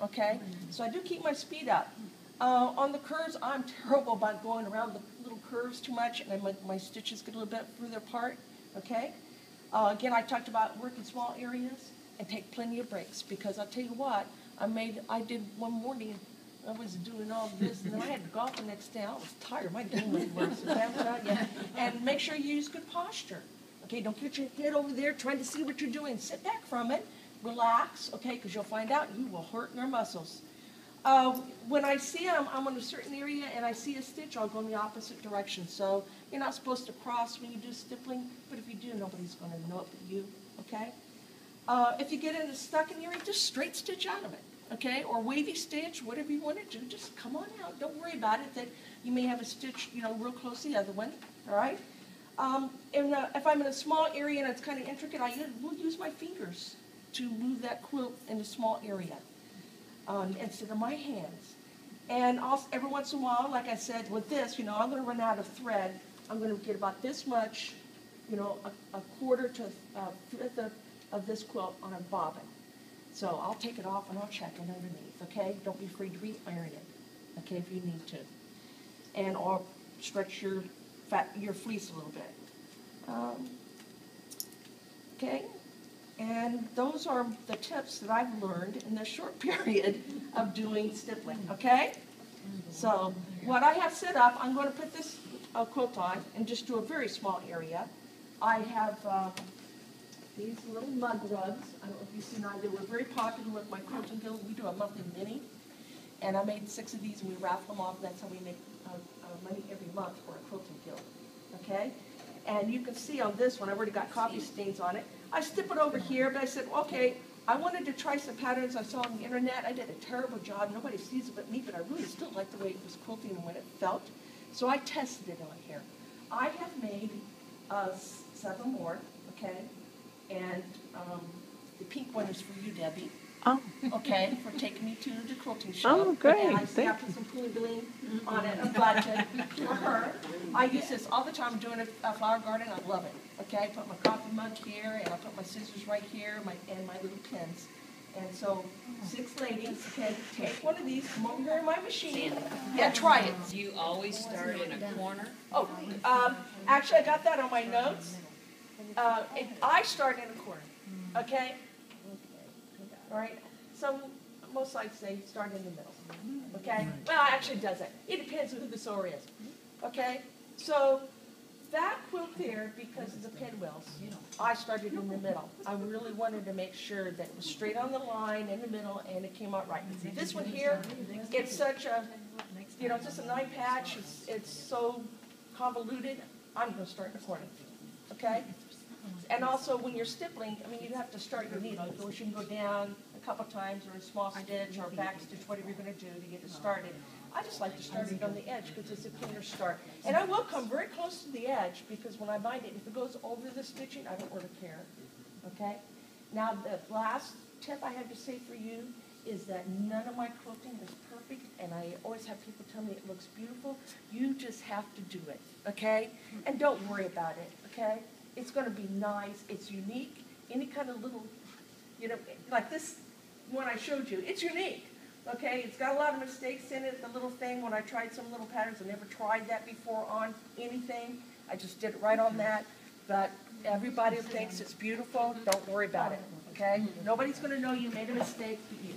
okay? So I do keep my speed up. On the curves, I'm terrible about going around the little curves too much, and my stitches get a little bit further apart, okay? Again, I talked about working small areas and take plenty of breaks, because I'll tell you what, I did one morning, I was doing all this, and then I had to golf the next day. I was tired, my game was worse. And make sure you use good posture. Okay, don't get your head over there trying to see what you're doing. Sit back from it, relax, okay, because you'll find out you will hurt your muscles. When I see I'm on a certain area and I see a stitch, I'll go in the opposite direction. So you're not supposed to cross when you do stippling, but if you do, nobody's going to know it but you, okay? If you get stuck in the area, just straight stitch out of it, okay? Or wavy stitch, whatever you want to do, just come on out. Don't worry about it that you may have a stitch, real close to the other one, all right? If I'm in a small area and it's kind of intricate, will use my fingers to move that quilt in a small area instead of my hands. And also, every once in a while, like I said, with this, I'm going to run out of thread. I'm going to get about this much, a quarter to a fifth of this quilt on a bobbin. So I'll take it off and I'll check it underneath, okay? Don't be afraid to re-iron it, okay, if you need to. And or stretch your fleece a little bit. Okay? And those are the tips that I've learned in this short period of doing stippling, okay? So what I have set up, I'm going to put this quilt on and just do a very small area. I have these little mug rugs. I don't know if you've seen them. They were very popular with my quilting guild. We do a monthly mini. And I made 6 of these and we raffle them off. That's how we make money every month for a quilting guild, okay? And you can see on this one, I've already got coffee stains on it. I stip it over here, but I said, okay, I wanted to try some patterns I saw on the internet. I did a terrible job. Nobody sees it but me, but I really still like the way it was quilting and when it felt. So I tested it on here. I have made 7 more, okay? And the pink one is for you, Debbie. Oh. Okay, for taking me to the quilting show. Oh, great. And I put some bling on it, a button for her. I use this all the time. I'm doing a flower garden. I love it. Okay, I put my coffee mug here, and I put my scissors right here, and my little pins. And so, 6 ladies can take one of these, come over here in my machine. Yeah, try it. Do you always start in a corner? Oh, actually, I got that on my notes. I start in a corner. Okay? All right, so most sites say start in the middle, okay? Well, actually it doesn't. It depends on who the sewer is, okay? So that quilt there, because of the pinwheels, I started in the middle. I really wanted to make sure that it was straight on the line in the middle and it came out right. This one here, it's such a, just a 9 patch. It's so convoluted. I'm going to start in the corner, okay? And also, when you're stippling, you have to start your needle. Of course, you can go down a couple times, or a small stitch, or a back stitch, whatever you're going to do to get it started. I just like to start it on the edge, because it's a cleaner start. And I will come very close to the edge, because when I bind it, if it goes over the stitching, I don't really care. Okay? Now, the last tip I have to say for you is that none of my quilting is perfect, and I always have people tell me it looks beautiful. You just have to do it, okay? And don't worry about it, okay? It's going to be nice. It's unique. Any kind of little, like this one I showed you, it's unique. Okay, it's got a lot of mistakes in it. The little thing, when I tried some little patterns, I never tried that before on anything. I just did it right on that. But everybody thinks it's beautiful. Don't worry about it. Okay? Nobody's going to know you made a mistake but you.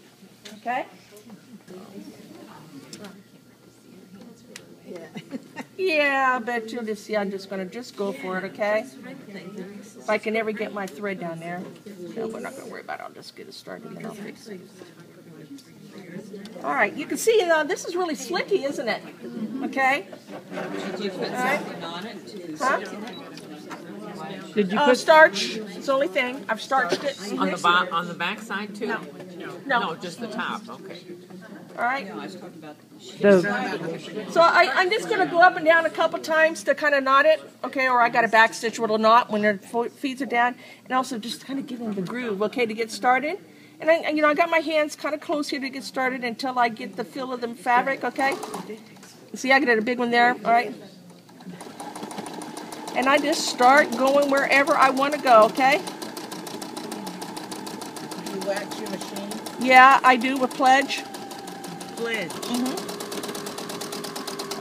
Okay? Yeah, but you'll just see. I'm just going to go for it, okay? If I can ever get my thread down there. No, we're not going to worry about it. I'll just get it started and then I'll fix it. All right, you can see this is really slicky, isn't it? Okay? Did you put something on it to Huh? Did you put starch? It's the only thing. I've starched it. on the back side too? No. No, just the top. Okay. All right. No, I was talking about the So I'm just going to go up and down a couple times to kind of knot it, okay? Or I got a back stitch where it'll knot when their feet are down, and also just kind of get in the groove, okay, to get started. And I got my hands kind of close here to get started until I get the feel of the fabric, okay? See, I got a big one there, all right? And I just start going wherever I want to go, okay? You wax your machine? Yeah, I do with Pledge. Pledge.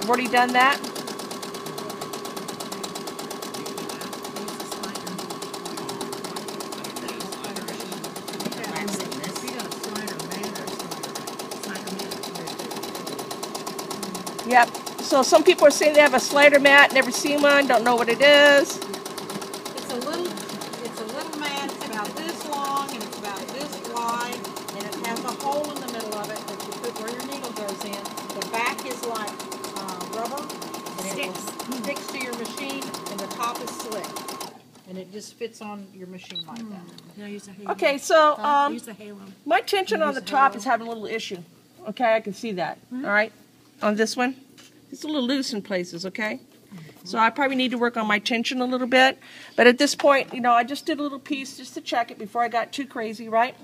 I've already done that. Yep. So some people are saying they have a slider mat. Never seen one. Don't know what it is. It's a little mat. It's about this long and it's about this wide, and it has a hole in the middle of it that you put where your needle goes in. The back is like rubber, and it sticks to your machine, and the top is slick, and it just fits on your machine like that. Okay, so my tension on the top is having a little issue. Okay, I can see that. All right, on this one, it's a little loose in places. Okay, so I probably need to work on my tension a little bit. But at this point, you know, I just did a little piece just to check it before I got too crazy, right?